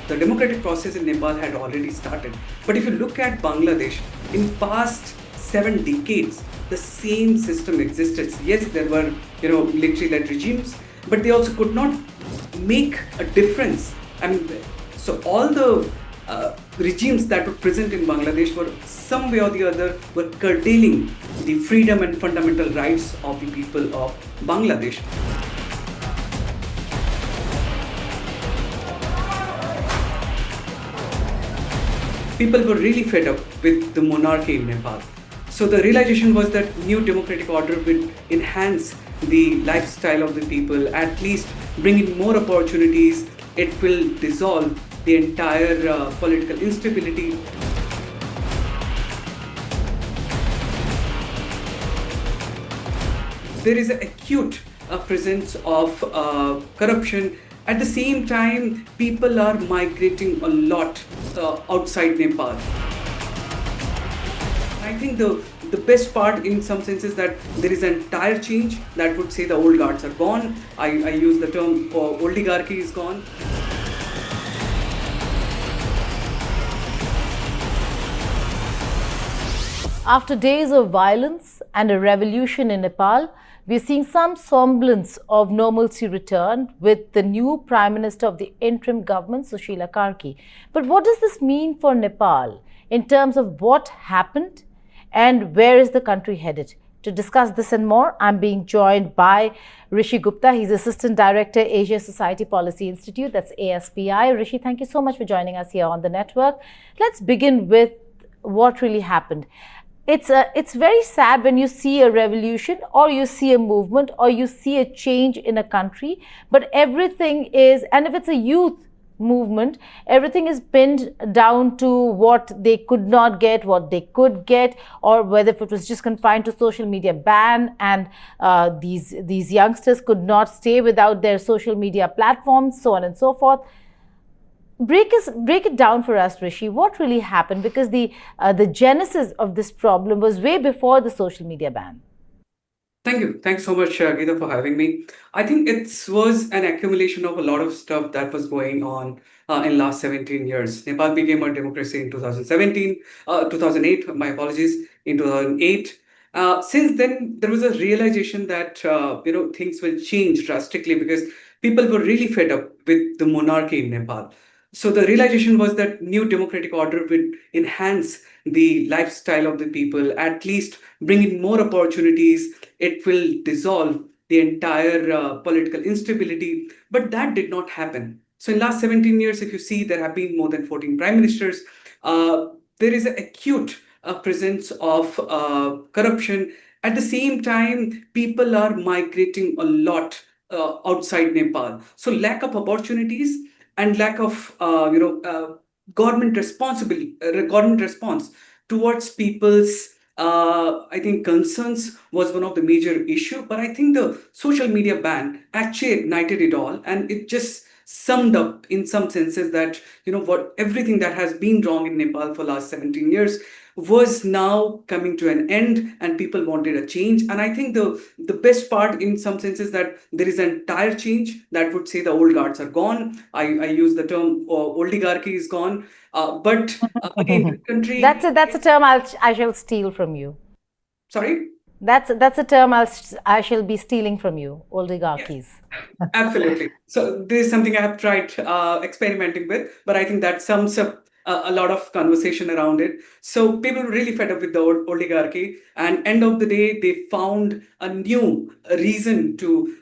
the democratic process in Nepal had already started. But if you look at Bangladesh, in past 7 decades, the same system existed. Yes, there were military-led regimes, but they also could not make a difference. I mean, so all the regimes that were present in Bangladesh were some way or the other were curtailing the freedom and fundamental rights of the people of Bangladesh. People were really fed up with the monarchy in Nepal. So the realization was that new democratic order will enhance the lifestyle of the people, at least bring in more opportunities. It will dissolve the entire political instability. There is an acute presence of corruption. At the same time, people are migrating a lot outside Nepal. I think the best part in some sense is that there is an entire change that would say the old guards are gone. I use the term oligarchy is gone. After days of violence and a revolution in Nepal, we're seeing some semblance of normalcy return with the new Prime Minister of the interim government, Sushila Karki. But what does this mean for Nepal in terms of what happened and where is the country headed? To discuss this and more, I'm being joined by Rishi Gupta. He's Assistant Director, Asia Society Policy Institute, that's ASPI. Rishi, thank you so much for joining us here on the network. Let's begin with what really happened. It's very sad when you see a revolution or you see a movement or you see a change in a country, but everything is, and if it's a youth movement, everything is pinned down to what they could not get, what they could get, or whether if it was just confined to social media ban and these youngsters could not stay without their social media platforms, so on and so forth. Break it down for us, Rishi. What really happened? Because the genesis of this problem was way before the social media ban. Thank you. Thanks so much, Geeta, for having me. I think it was an accumulation of a lot of stuff that was going on in last 17 years. Nepal became a democracy in 2008, my apologies, in 2008. Since then, there was a realization that, things will change drastically because people were really fed up with the monarchy in Nepal. So the realization was that new democratic order will enhance the lifestyle of the people, at least bring in more opportunities. It will dissolve the entire political instability. But that did not happen. So in last 17 years, if you see, there have been more than 14 prime ministers. There is an acute presence of corruption. At the same time, people are migrating a lot outside Nepal. So lack of opportunities and lack of government government response towards people's I think concerns was one of the major issue. But I think the social media ban actually ignited it all, and it just summed up in some senses that what everything that has been wrong in Nepal for last 17 years was now coming to an end, and people wanted a change. And I think the best part in some sense is that there is an entire change that would say the old guards are gone. I use the term oligarchy is gone. But again, the country. That's a term I shall steal from you. Sorry? That's a term I shall be stealing from you, oligarchies. Yes, absolutely. So this is something I have tried experimenting with, but I think that sums up a lot of conversation around it. So people were really fed up with the oligarchy, and end of the day, they found a new reason to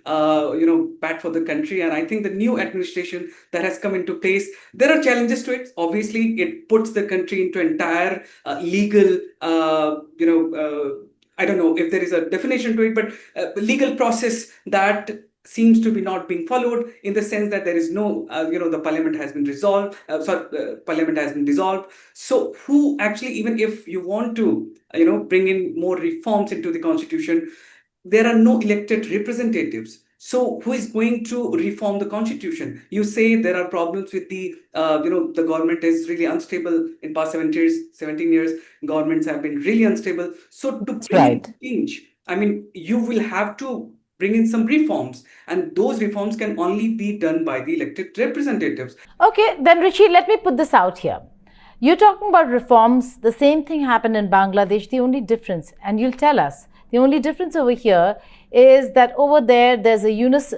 bat for the country. And I think the new administration that has come into place, there are challenges to it. Obviously, it puts the country into entire legal, I don't know if there is a definition to it, but legal process that seems to be not being followed, in the sense that there is no, the parliament has been resolved. Parliament has been dissolved. So who actually, even if you want to, bring in more reforms into the constitution, there are no elected representatives. So who is going to reform the constitution? You say there are problems with the, the government is really unstable in past 17 years. Governments have been really unstable. So to bring change, I mean, you will have to bring in some reforms, and those reforms can only be done by the elected representatives. Okay, then Rishi, let me put this out here. You're talking about reforms. The same thing happened in Bangladesh. The only difference, and you'll tell us, the only difference over here is that over there, there's a Yunus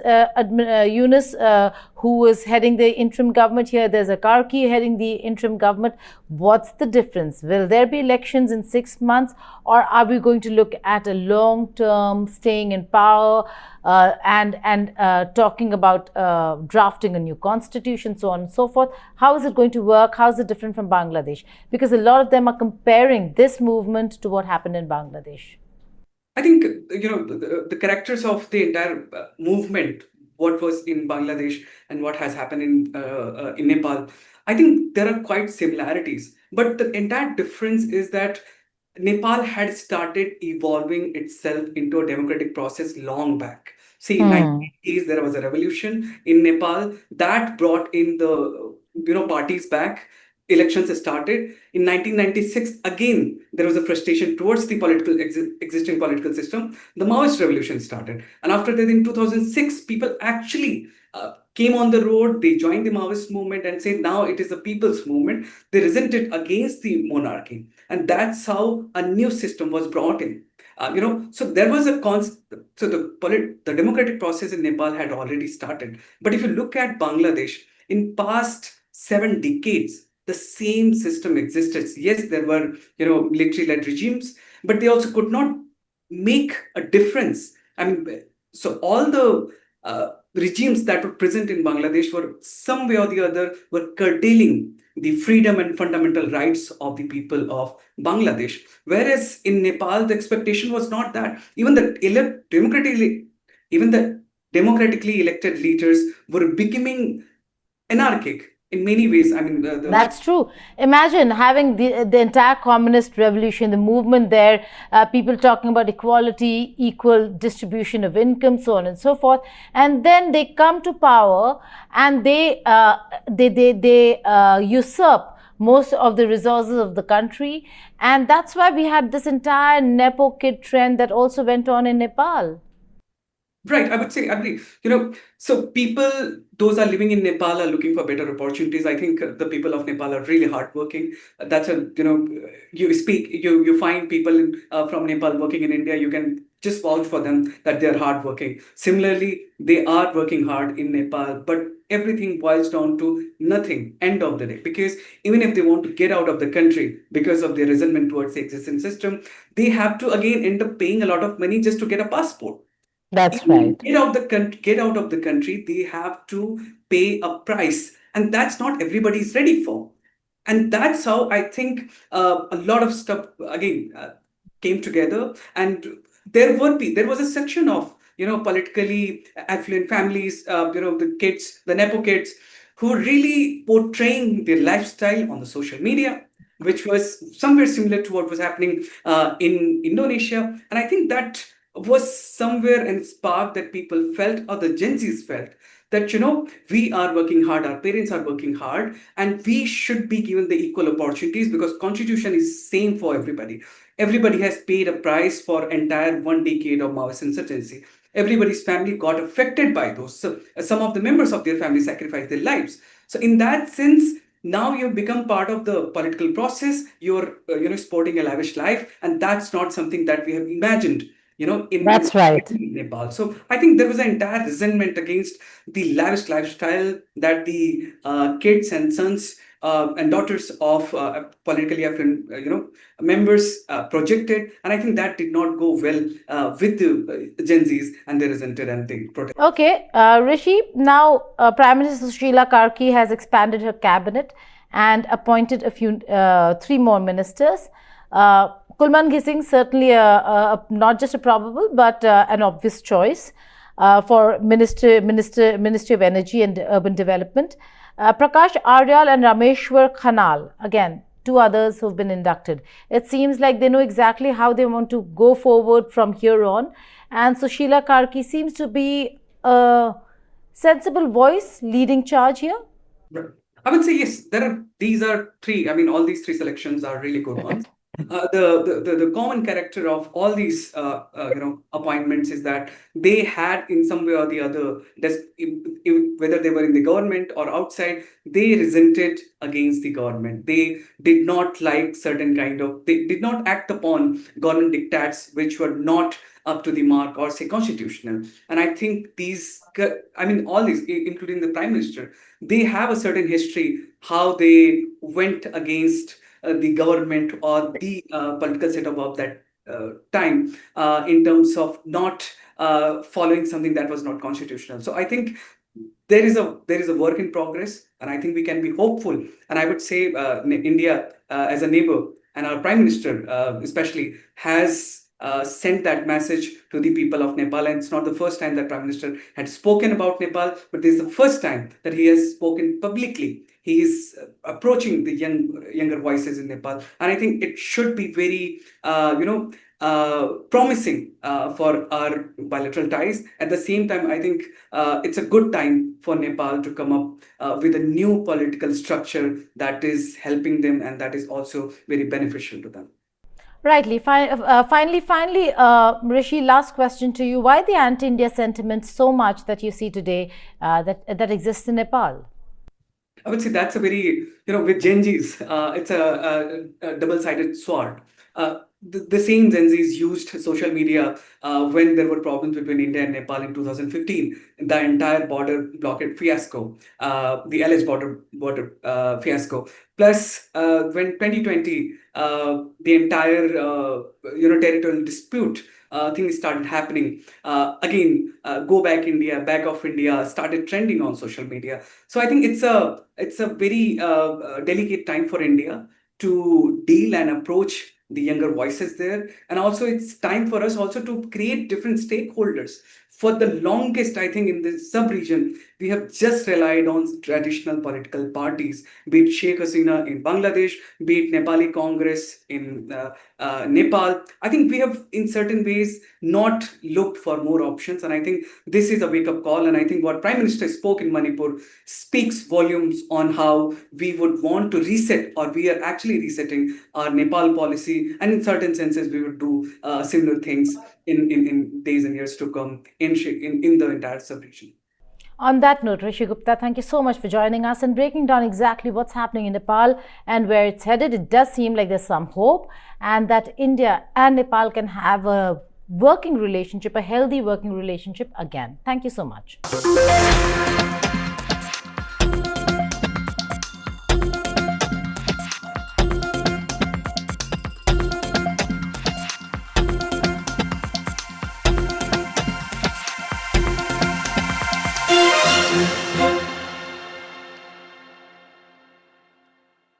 who is heading the interim government. Here, there's a Karki heading the interim government. What's the difference? Will there be elections in 6 months, or are we going to look at a long-term staying in power and talking about drafting a new constitution, so on and so forth? How is it going to work? How is it different from Bangladesh? Because a lot of them are comparing this movement to what happened in Bangladesh. I think the characters of the entire movement, what was in Bangladesh and what has happened in Nepal, I think there are quite similarities. But the entire difference is that Nepal had started evolving itself into a democratic process long back. See, in 1980s there was a revolution in Nepal that brought in the parties back. Elections started in 1996. Again, there was a frustration towards the existing political system. The Maoist revolution started, and after that, in 2006, people actually came on the road. They joined the Maoist movement and said, now it is the people's movement. They resented against the monarchy, and that's how a new system was brought in. So there was so the democratic process in Nepal had already started. But if you look at Bangladesh, in past 7 decades, the same system existed. Yes, there were military-led regimes, but they also could not make a difference. I mean, so all the regimes that were present in Bangladesh were some way or the other were curtailing the freedom and fundamental rights of the people of Bangladesh. Whereas in Nepal, the expectation was not that. Even the democratically elected leaders were becoming anarchic in many ways. I mean, That's true. Imagine having the entire communist revolution, the movement there, people talking about equality, equal distribution of income, so on and so forth, and then they come to power and they usurp most of the resources of the country, and that's why we had this entire nepo kid trend that also went on in Nepal. Right, I would say agree. So people, those are living in Nepal, are looking for better opportunities. I think the people of Nepal are really hardworking. That's you find people from Nepal working in India, you can just vouch for them that they are hardworking. Similarly, they are working hard in Nepal, but everything boils down to nothing end of the day. Because even if they want to get out of the country because of their resentment towards the existing system, they have to again end up paying a lot of money just to get a passport. That's right. Get out of the country, they have to pay a price, and that's not everybody's ready for. And that's how I think a lot of stuff again came together, and there was a section of politically affluent families, the nepo kids, who really portraying their lifestyle on the social media, which was somewhere similar to what was happening in Indonesia. And I think that was somewhere in spark that people felt, or the Gen Zs felt, that we are working hard, our parents are working hard, and we should be given the equal opportunities, because constitution is same for everybody. Everybody has paid a price for entire 1 decade of Maoist insurgency. Everybody's family got affected by those. So some of the members of their family sacrificed their lives. So in that sense, now you've become part of the political process. You're sporting a lavish life, and that's not something that we have imagined That's right. in Nepal. So I think there was an entire resentment against the lavish lifestyle that the kids and sons and daughters of politically affluent members projected, and I think that did not go well with the Gen Zs, and they resented and they protested. Okay, Rishi, now Prime Minister Sushila Karki has expanded her cabinet and appointed three more ministers. Kulman Ghising, certainly not just a probable but an obvious choice for Ministry of Energy and Urban Development. Prakash Aryal and Rameshwar Khanal, again, two others who've been inducted. It seems like they know exactly how they want to go forward from here on. And Sushila Karki seems to be a sensible voice leading charge here. Right. I would say yes. These are three. I mean, all these three selections are really good ones. The common character of all these appointments is that they had in some way or the other, whether they were in the government or outside, they resented against the government. They did not like certain kind of, they did not act upon government diktats which were not up to the mark or say constitutional. And I think all these, including the prime minister, they have a certain history how they went against the government or the political setup of that time in terms of not following something that was not constitutional. So I think there is a work in progress, and I think we can be hopeful. And I would say India as a neighbor and our prime minister especially has sent that message to the people of Nepal. And it's not the first time that prime minister had spoken about Nepal, but this is the first time that he has spoken publicly. He is approaching the younger voices in Nepal, and I think it should be very promising for our bilateral ties. At the same time, I think it's a good time for Nepal to come up with a new political structure that is helping them and that is also very beneficial to them. Rightly. Finally, Rishi, last question to you. Why the anti-India sentiment so much that you see today that exists in Nepal? I would say that's a very, with Gen Zs, it's a double-sided sword. The same Gen Zs used social media when there were problems between India and Nepal in 2015, the entire border blockade fiasco, the alleged border fiasco. Plus, when 2020, the entire territorial dispute things started happening. Go back India, back of India started trending on social media. So I think it's a very delicate time for India to deal and approach the younger voices there. And also it's time for us also to create different stakeholders. For the longest, I think in the sub-region, we have just relied on traditional political parties, be it Sheikh Hasina in Bangladesh, be it Nepali Congress in Nepal. I think we have in certain ways not looked for more options. And I think this is a wake-up call. And I think what Prime Minister spoke in Manipur speaks volumes on how we would want to reset, or we are actually resetting our Nepal policy. And in certain senses, we would do similar things in days and years to come in the entire sub-region. On that note, Rishi Gupta, thank you so much for joining us and breaking down exactly what's happening in Nepal and where it's headed. It does seem like there's some hope, and that India and Nepal can have a working relationship, a healthy working relationship again. Thank you so much.